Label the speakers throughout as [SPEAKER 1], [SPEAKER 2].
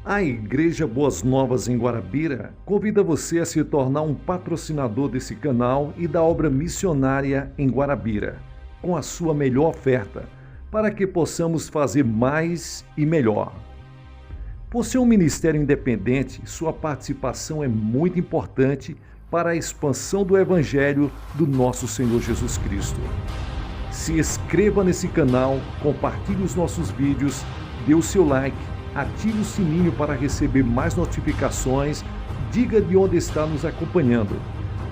[SPEAKER 1] A Igreja Boas Novas em Guarabira convida você a se tornar um patrocinador desse canal e da obra missionária em Guarabira, com a sua melhor oferta, para que possamos fazer mais e melhor. Por ser um ministério independente, sua participação é muito importante para a expansão do Evangelho do nosso Senhor Jesus Cristo. Se inscreva nesse canal, compartilhe os nossos vídeos, dê o seu like, ative o sininho para receber mais notificações, diga de onde está nos acompanhando.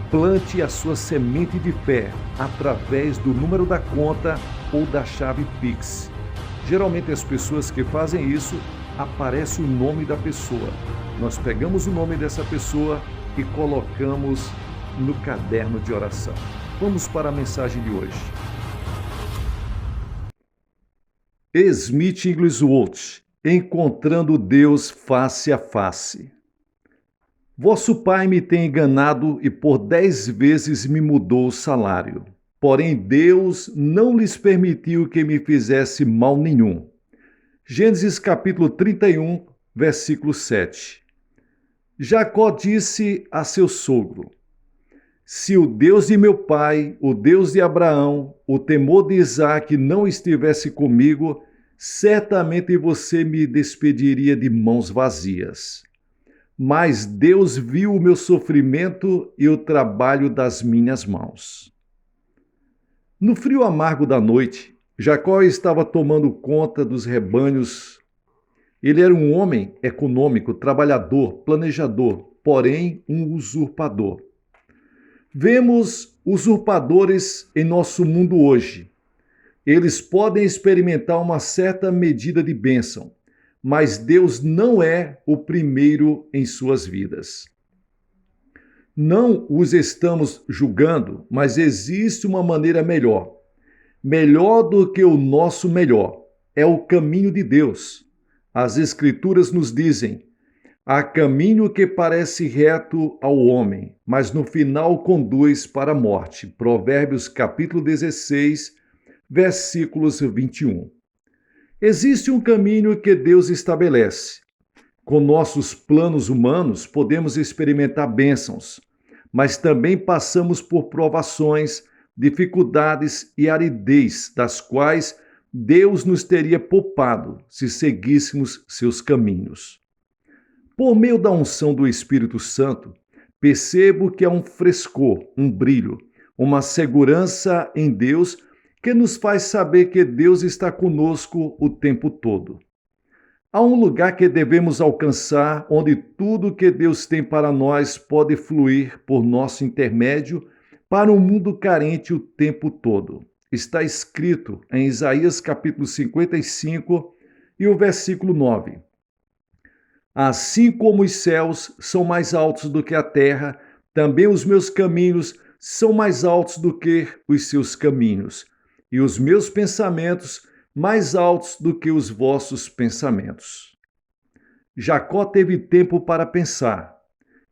[SPEAKER 1] Plante a sua semente de fé através do número da conta ou da chave Pix. Geralmente as pessoas que fazem isso, aparece o nome da pessoa. Nós pegamos o nome dessa pessoa e colocamos no caderno de oração. Vamos para a mensagem de hoje. Smith Wigglesworth, encontrando Deus face a face. Vosso pai me tem enganado e por 10 vezes me mudou o salário. Porém Deus não lhes permitiu que me fizesse mal nenhum. Gênesis capítulo 31, versículo 7. Jacó disse a seu sogro: se o Deus de meu pai, o Deus de Abraão, o temor de Isaque não estivesse comigo, certamente você me despediria de mãos vazias. Mas Deus viu o meu sofrimento e o trabalho das minhas mãos. No frio amargo da noite, Jacó estava tomando conta dos rebanhos. Ele era um homem econômico, trabalhador, planejador, porém um usurpador. Vemos usurpadores em nosso mundo hoje. Eles podem experimentar uma certa medida de bênção, mas Deus não é o primeiro em suas vidas. Não os estamos julgando, mas existe uma maneira melhor. Melhor do que o nosso melhor. É o caminho de Deus. As Escrituras nos dizem: há caminho que parece reto ao homem, mas no final conduz para a morte. Provérbios capítulo 16, versículos 21. Existe um caminho que Deus estabelece. Com nossos planos humanos, podemos experimentar bênçãos, mas também passamos por provações, dificuldades e aridez, das quais Deus nos teria poupado se seguíssemos seus caminhos. Por meio da unção do Espírito Santo, percebo que há um frescor, um brilho, uma segurança em Deus que nos faz saber que Deus está conosco o tempo todo. Há um lugar que devemos alcançar, onde tudo que Deus tem para nós pode fluir por nosso intermédio para um mundo carente o tempo todo. Está escrito em Isaías capítulo 55 e o versículo 9. Assim como os céus são mais altos do que a terra, também os meus caminhos são mais altos do que os seus caminhos, e os meus pensamentos mais altos do que os vossos pensamentos. Jacó teve tempo para pensar,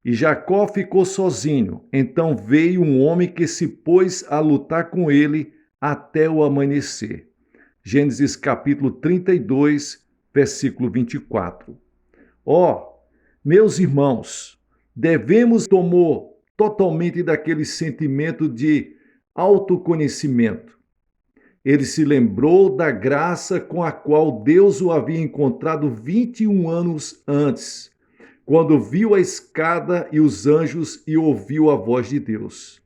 [SPEAKER 1] e Jacó ficou sozinho. Então veio um homem que se pôs a lutar com ele até o amanhecer. Gênesis capítulo 32, versículo 24. Meus irmãos, devemos tomar totalmente daquele sentimento de autoconhecimento. Ele se lembrou da graça com a qual Deus o havia encontrado 21 anos antes, quando viu a escada e os anjos e ouviu a voz de Deus.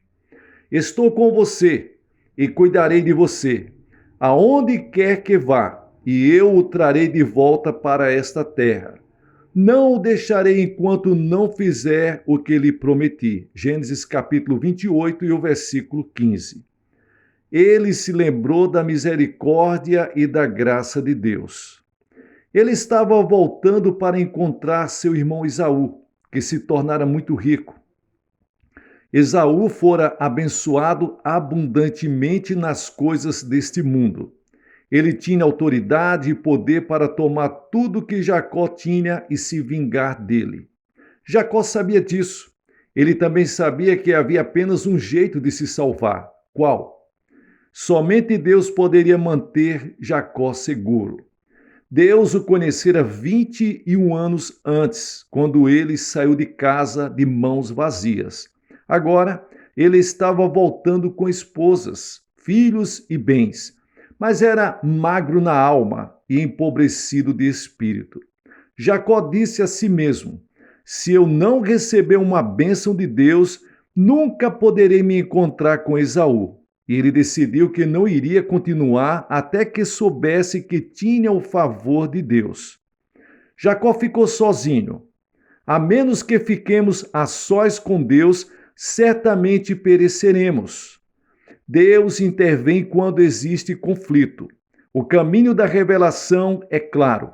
[SPEAKER 1] Estou com você e cuidarei de você, aonde quer que vá, e eu o trarei de volta para esta terra. Não o deixarei enquanto não fizer o que lhe prometi. Gênesis capítulo 28 e o versículo 15. Ele se lembrou da misericórdia e da graça de Deus. Ele estava voltando para encontrar seu irmão Esaú, que se tornara muito rico. Esaú fora abençoado abundantemente nas coisas deste mundo. Ele tinha autoridade e poder para tomar tudo que Jacó tinha e se vingar dele. Jacó sabia disso. Ele também sabia que havia apenas um jeito de se salvar. Qual? Somente Deus poderia manter Jacó seguro. Deus o conhecera 21 anos antes, quando ele saiu de casa de mãos vazias. Agora, ele estava voltando com esposas, filhos e bens, mas era magro na alma e empobrecido de espírito. Jacó disse a si mesmo: se eu não receber uma bênção de Deus, nunca poderei me encontrar com Esaú. E ele decidiu que não iria continuar até que soubesse que tinha o favor de Deus. Jacó ficou sozinho. A menos que fiquemos a sós com Deus, certamente pereceremos. Deus intervém quando existe conflito. O caminho da revelação é claro.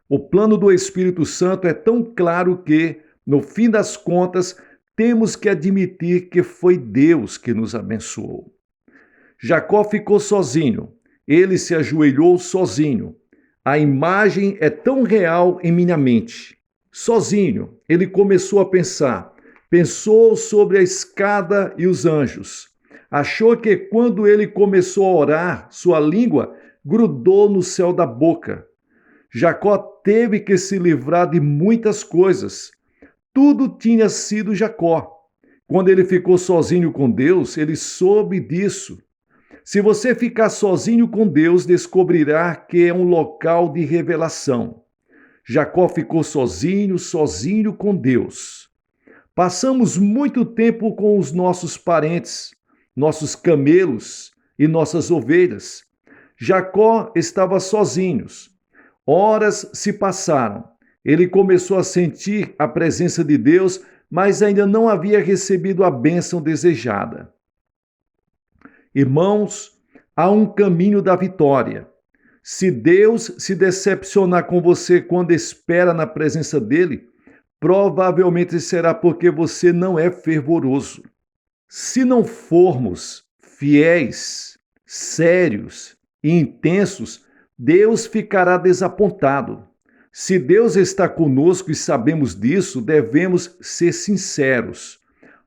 [SPEAKER 1] O plano do Espírito Santo é tão claro que, no fim das contas, temos que admitir que foi Deus que nos abençoou. Jacó ficou sozinho. Ele se ajoelhou sozinho. A imagem é tão real em minha mente. Sozinho, ele começou a pensar. Pensou sobre a escada e os anjos. Achou que quando ele começou a orar, sua língua grudou no céu da boca. Jacó teve que se livrar de muitas coisas. Tudo tinha sido Jacó. Quando ele ficou sozinho com Deus, ele soube disso. Se você ficar sozinho com Deus, descobrirá que é um local de revelação. Jacó ficou sozinho com Deus. Passamos muito tempo com os nossos parentes, nossos camelos e nossas ovelhas. Jacó estava sozinho. Horas se passaram. Ele começou a sentir a presença de Deus, mas ainda não havia recebido a bênção desejada. Irmãos, há um caminho da vitória. Se Deus se decepcionar com você quando espera na presença dele, provavelmente será porque você não é fervoroso. Se não formos fiéis, sérios e intensos, Deus ficará desapontado. Se Deus está conosco e sabemos disso, devemos ser sinceros.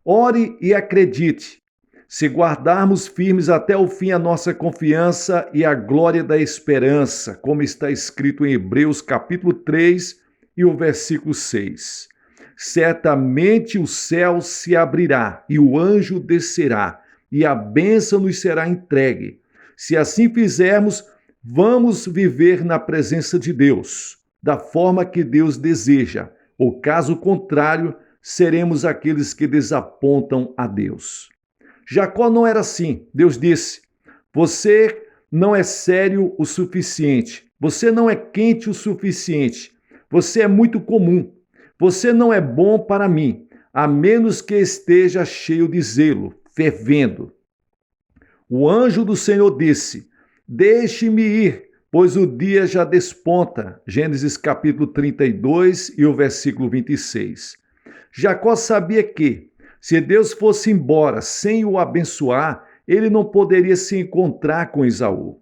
[SPEAKER 1] Ore e acredite. Se guardarmos firmes até o fim a nossa confiança e a glória da esperança, como está escrito em Hebreus capítulo 3 e o versículo 6. Certamente o céu se abrirá e o anjo descerá, e a bênção nos será entregue. Se assim fizermos, vamos viver na presença de Deus, da forma que Deus deseja, ou caso contrário, seremos aqueles que desapontam a Deus. Jacó não era assim. Deus disse: você não é sério o suficiente, você não é quente o suficiente, você é muito comum, você não é bom para mim, a menos que esteja cheio de zelo, fervendo. O anjo do Senhor disse: deixe-me ir, pois o dia já desponta. Gênesis capítulo 32 e o versículo 26. Jacó sabia que, se Deus fosse embora sem o abençoar, ele não poderia se encontrar com Esaú.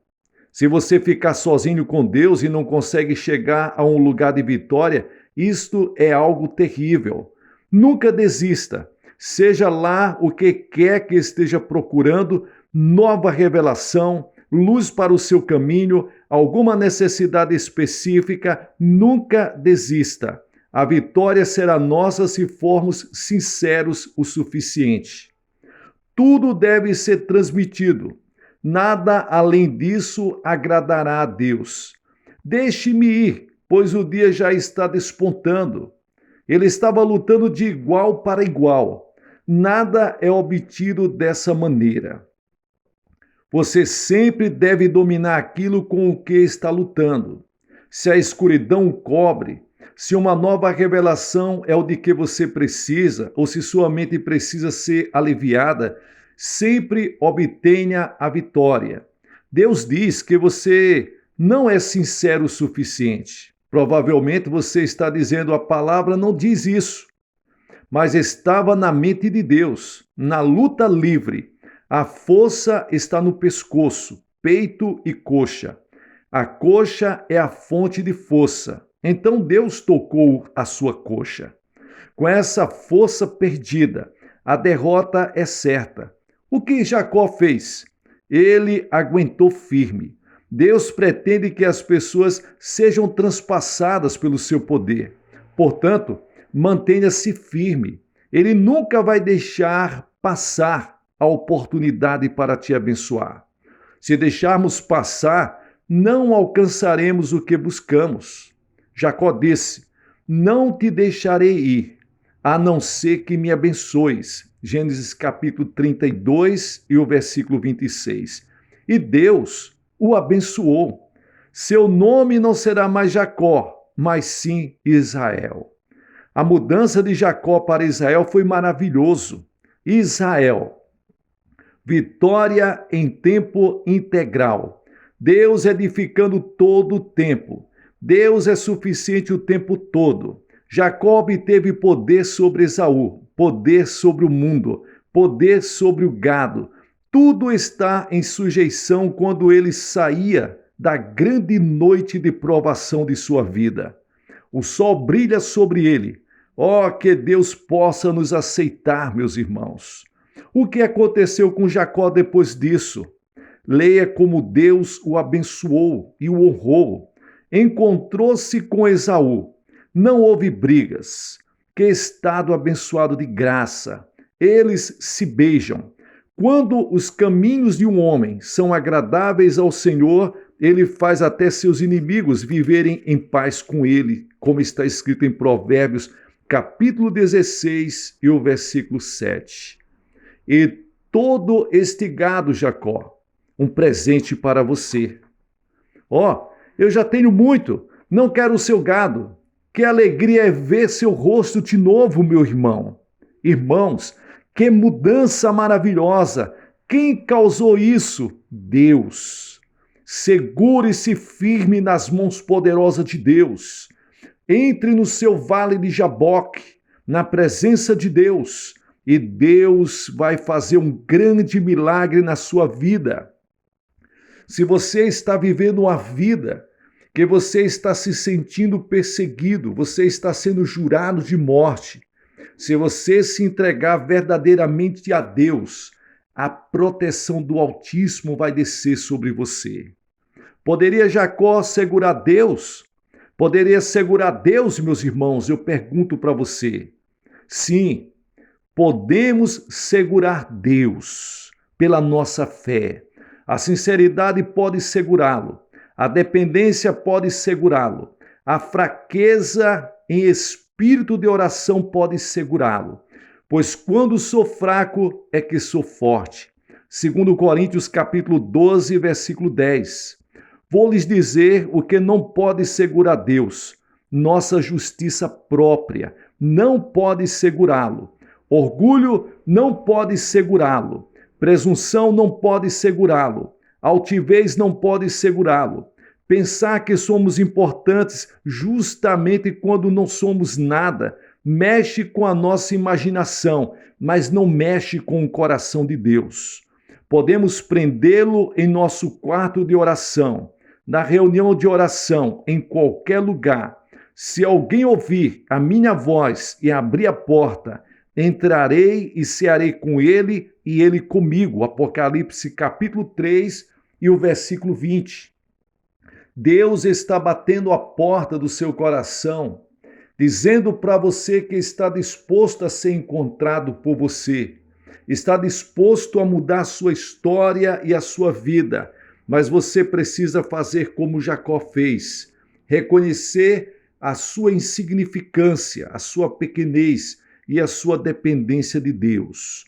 [SPEAKER 1] Se você ficar sozinho com Deus e não consegue chegar a um lugar de vitória, isto é algo terrível. Nunca desista. Seja lá o que quer que esteja procurando, nova revelação, luz para o seu caminho, alguma necessidade específica, nunca desista. A vitória será nossa se formos sinceros o suficiente. Tudo deve ser transmitido. Nada além disso agradará a Deus. Deixe-me ir, pois o dia já está despontando. Ele estava lutando de igual para igual. Nada é obtido dessa maneira. Você sempre deve dominar aquilo com o que está lutando. Se a escuridão o cobre, se uma nova revelação é o de que você precisa, ou se sua mente precisa ser aliviada, sempre obtenha a vitória. Deus diz que você não é sincero o suficiente. Provavelmente você está dizendo: a palavra não diz isso. Mas estava na mente de Deus, na luta livre. A força está no pescoço, peito e coxa. A coxa é a fonte de força. Então Deus tocou a sua coxa. Com essa força perdida, a derrota é certa. O que Jacó fez? Ele aguentou firme. Deus pretende que as pessoas sejam transpassadas pelo seu poder. Portanto, mantenha-se firme. Ele nunca vai deixar passar a oportunidade para te abençoar. Se deixarmos passar, não alcançaremos o que buscamos. Jacó disse: não te deixarei ir, a não ser que me abençoes. Gênesis capítulo 32 e o versículo 26. E Deus o abençoou. Seu nome não será mais Jacó, mas sim Israel. A mudança de Jacó para Israel foi maravilhoso. Israel, vitória em tempo integral. Deus edificando todo o tempo. Deus é suficiente o tempo todo. Jacó obteve poder sobre Esaú, poder sobre o mundo, poder sobre o gado. Tudo está em sujeição quando ele saía da grande noite de provação de sua vida. O sol brilha sobre ele. Oh, que Deus possa nos aceitar, meus irmãos. O que aconteceu com Jacó depois disso? Leia como Deus o abençoou e o honrou. Encontrou-se com Esaú. Não houve brigas. Que estado abençoado de graça. Eles se beijam. Quando os caminhos de um homem são agradáveis ao Senhor, ele faz até seus inimigos viverem em paz com ele, como está escrito em Provérbios, capítulo 16 e o versículo 7. E todo este gado, Jacó, um presente para você. Ó, eu já tenho muito, não quero o seu gado. Que alegria é ver seu rosto de novo, meu irmão. Irmãos, que mudança maravilhosa! Quem causou isso? Deus. Segure-se firme nas mãos poderosas de Deus. Entre no seu vale de Jaboque, na presença de Deus, e Deus vai fazer um grande milagre na sua vida. Se você está vivendo uma vida que você está se sentindo perseguido, você está sendo jurado de morte, se você se entregar verdadeiramente a Deus, a proteção do Altíssimo vai descer sobre você. Poderia Jacó segurar Deus? Poderia segurar Deus, meus irmãos? Eu pergunto para você. Sim, podemos segurar Deus pela nossa fé. A sinceridade pode segurá-lo. A dependência pode segurá-lo. A fraqueza em espírito de oração pode segurá-lo. Pois quando sou fraco é que sou forte. 2 Coríntios capítulo 12, versículo 10. Vou lhes dizer o que não pode segurar Deus. Nossa justiça própria não pode segurá-lo. Orgulho não pode segurá-lo. Presunção não pode segurá-lo. Altivez não pode segurá-lo. Pensar que somos importantes justamente quando não somos nada, mexe com a nossa imaginação, mas não mexe com o coração de Deus. Podemos prendê-lo em nosso quarto de oração, na reunião de oração, em qualquer lugar. Se alguém ouvir a minha voz e abrir a porta, entrarei e cearei com ele e ele comigo. Apocalipse capítulo 3 e o versículo 20. Deus está batendo a porta do seu coração, dizendo para você que está disposto a ser encontrado por você, está disposto a mudar a sua história e a sua vida, mas você precisa fazer como Jacó fez, reconhecer a sua insignificância, a sua pequenez e a sua dependência de Deus.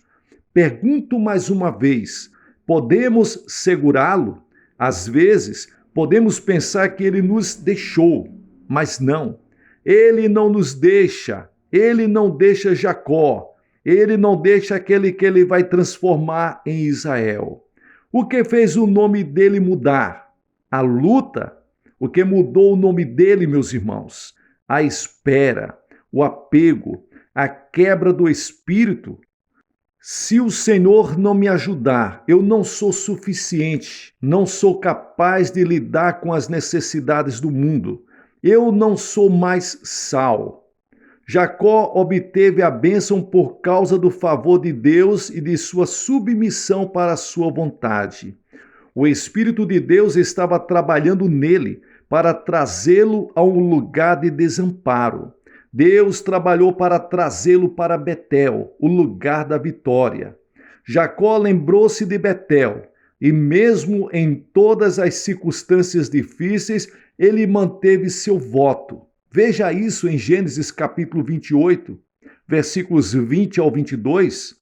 [SPEAKER 1] Pergunto mais uma vez, podemos segurá-lo? Às vezes, podemos pensar que ele nos deixou, mas não. Ele não nos deixa, ele não deixa Jacó, ele não deixa aquele que ele vai transformar em Israel. O que fez o nome dele mudar? A luta. O que mudou o nome dele, meus irmãos? A espera, o apego, a quebra do espírito. Se o Senhor não me ajudar, eu não sou suficiente, não sou capaz de lidar com as necessidades do mundo. Eu não sou mais sal. Jacó obteve a bênção por causa do favor de Deus e de sua submissão para a sua vontade. O Espírito de Deus estava trabalhando nele para trazê-lo a um lugar de desamparo. Deus trabalhou para trazê-lo para Betel, o lugar da vitória. Jacó lembrou-se de Betel e, mesmo em todas as circunstâncias difíceis, ele manteve seu voto. Veja isso em Gênesis capítulo 28, versículos 20 ao 22.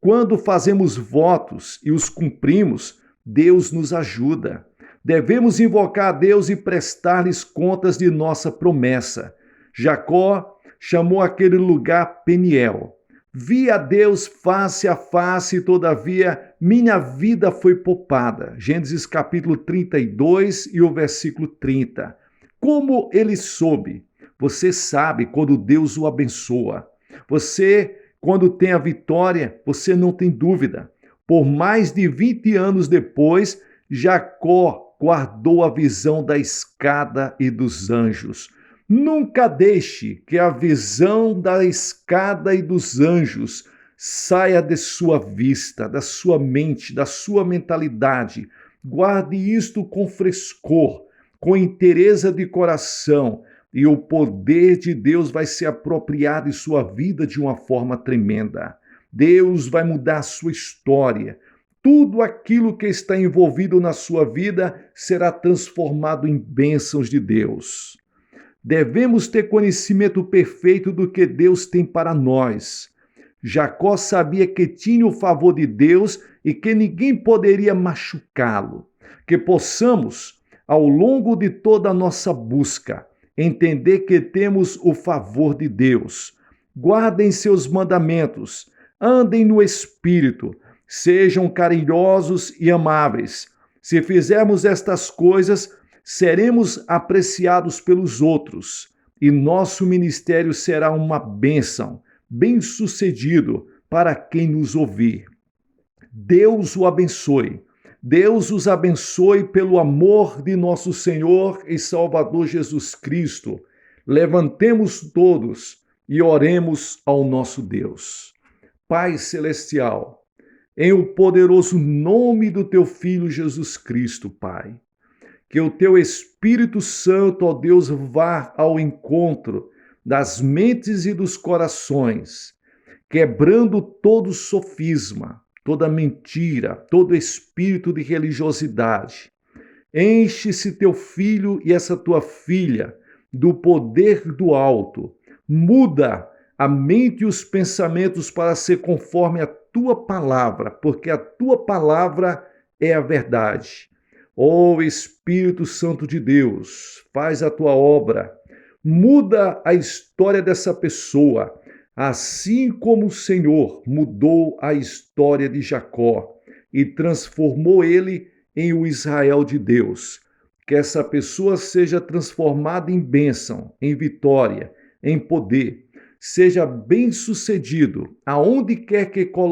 [SPEAKER 1] Quando fazemos votos e os cumprimos, Deus nos ajuda. Devemos invocar a Deus e prestar-lhes contas de nossa promessa. Jacó chamou aquele lugar Peniel. Vi a Deus face a face, todavia minha vida foi poupada. Gênesis capítulo 32 e o versículo 30. Como ele soube? Você sabe quando Deus o abençoa. Você, quando tem a vitória, você não tem dúvida. Por mais de 20 anos depois, Jacó guardou a visão da escada e dos anjos. Nunca deixe que a visão da escada e dos anjos saia de sua vista, da sua mente, da sua mentalidade. Guarde isto com frescor, com inteireza de coração, e o poder de Deus vai se apropriar de sua vida de uma forma tremenda. Deus vai mudar a sua história. Tudo aquilo que está envolvido na sua vida será transformado em bênçãos de Deus. Devemos ter conhecimento perfeito do que Deus tem para nós. Jacó sabia que tinha o favor de Deus e que ninguém poderia machucá-lo. Que possamos, ao longo de toda a nossa busca, entender que temos o favor de Deus. Guardem seus mandamentos, andem no Espírito, sejam carinhosos e amáveis. Se fizermos estas coisas, seremos apreciados pelos outros e nosso ministério será uma bênção, bem-sucedido para quem nos ouvir. Deus o abençoe. Deus os abençoe pelo amor de nosso Senhor e Salvador Jesus Cristo. Levantemos todos e oremos ao nosso Deus. Pai Celestial, em o poderoso nome do Teu Filho Jesus Cristo, Pai, que o Teu Espírito Santo, ó Deus, vá ao encontro das mentes e dos corações, quebrando todo sofisma, toda mentira, todo espírito de religiosidade. Enche-se Teu Filho e essa Tua filha do poder do alto. Muda a mente e os pensamentos para ser conforme a Tua palavra, porque a Tua palavra é a verdade. Ó Espírito Santo de Deus, faz a Tua obra, muda a história dessa pessoa, assim como o Senhor mudou a história de Jacó e transformou ele em o Israel de Deus. Que essa pessoa seja transformada em bênção, em vitória, em poder, seja bem-sucedido, aonde quer que coloque